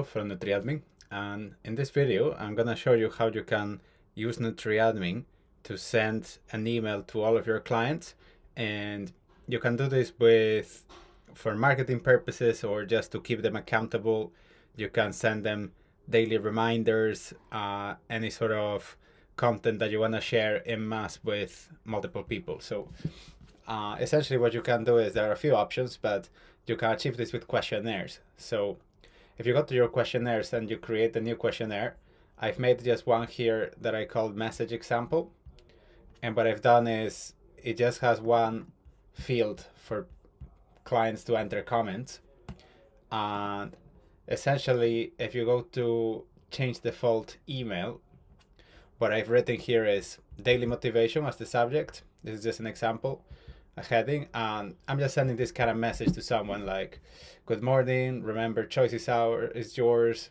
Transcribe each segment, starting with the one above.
From NutriAdmin, and in this video I'm gonna show you how you can use NutriAdmin to send an email to all of your clients, and you can do this for marketing purposes or just to keep them accountable. You can send them daily reminders, any sort of content that you want to share en masse with multiple people. So essentially what you can do is there are a few options, but you can achieve this with questionnaires. So if you go to your questionnaires and you create a new questionnaire, I've made just one here that I called message example. And what I've done is it just has one field for clients to enter comments. And essentially, if you go to change default email, what I've written here is daily motivation as the subject. This is just an example, a heading, and I'm just sending this kind of message to someone like, good morning, remember choice is yours,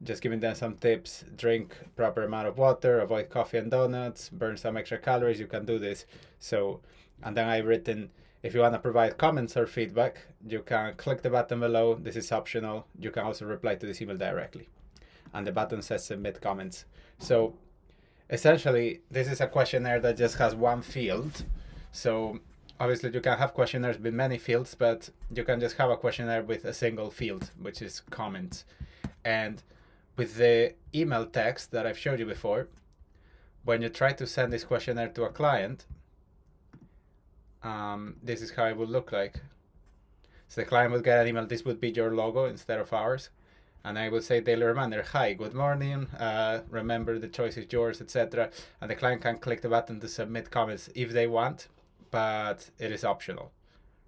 just giving them some tips, drink proper amount of water, avoid coffee and donuts, burn some extra calories, you can do this. So, and then I've written, if you want to provide comments or feedback, you can click the button below. This is optional. You can also reply to this email directly. And the button says submit comments. So essentially, this is a questionnaire that just has one field. So obviously you can have questionnaires with many fields, but you can just have a questionnaire with a single field, which is comments. And with the email text that I've showed you before, when you try to send this questionnaire to a client, this is how it would look like. So the client would get an email. This would be your logo instead of ours. And I would say daily reminder, hi, good morning, remember the choice is yours, etc. And the client can click the button to submit comments if they want, but it is optional,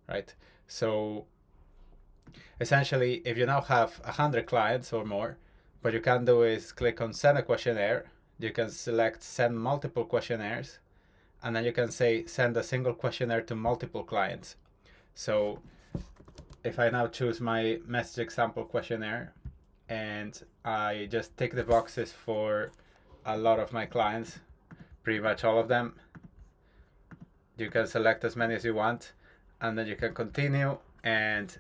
right? So essentially, if you now have 100 clients or more, what you can do is click on send a questionnaire. You can select send multiple questionnaires, and then you can say send a single questionnaire to multiple clients. So if I now choose my message example questionnaire and I just tick the boxes for a lot of my clients, pretty much all of them, you can select as many as you want, and then you can continue, and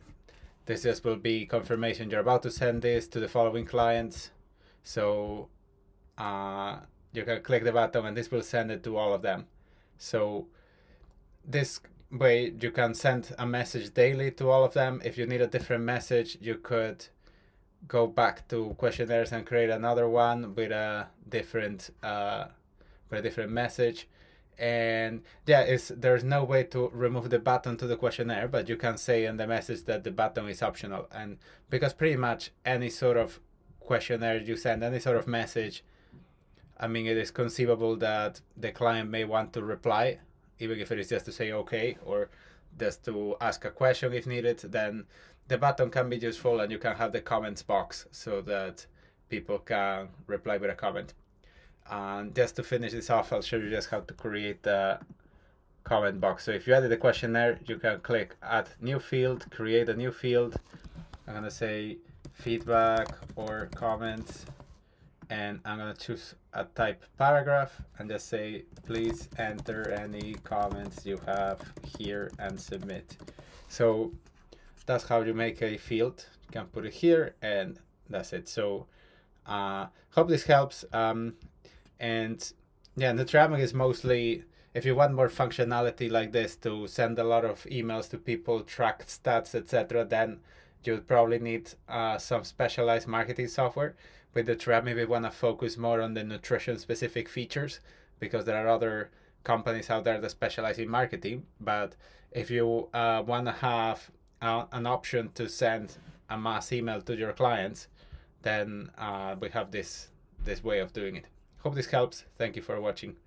this just will be confirmation you're about to send this to the following clients. So you can click the button and this will send it to all of them. So this way you can send a message daily to all of them. If you need a different message, you could go back to questionnaires and create another one with a different message. And yeah, there's no way to remove the button to the questionnaire, but you can say in the message that the button is optional. And because pretty much any sort of questionnaire you send, any sort of message, I mean, it is conceivable that the client may want to reply, even if it is just to say okay, or just to ask a question if needed. Then the button can be useful, and you can have the comments box so that people can reply with a comment. And just to finish this off, I'll show you just how to create the comment box. So if you added a questionnaire, you can click add new field, create a new field. I'm gonna say feedback or comments, and I'm gonna choose a type paragraph and just say please enter any comments you have here and submit. So that's how you make a field. You can put it here, and that's it. So hope this helps. And yeah, NutriAdmin is mostly, if you want more functionality like this to send a lot of emails to people, track stats, etc., then you would probably need some specialized marketing software. With NutriAdmin, we want to focus more on the nutrition specific features because there are other companies out there that specialize in marketing. But if you want to have an option to send a mass email to your clients, then we have this way of doing it. Hope this helps. Thank you for watching.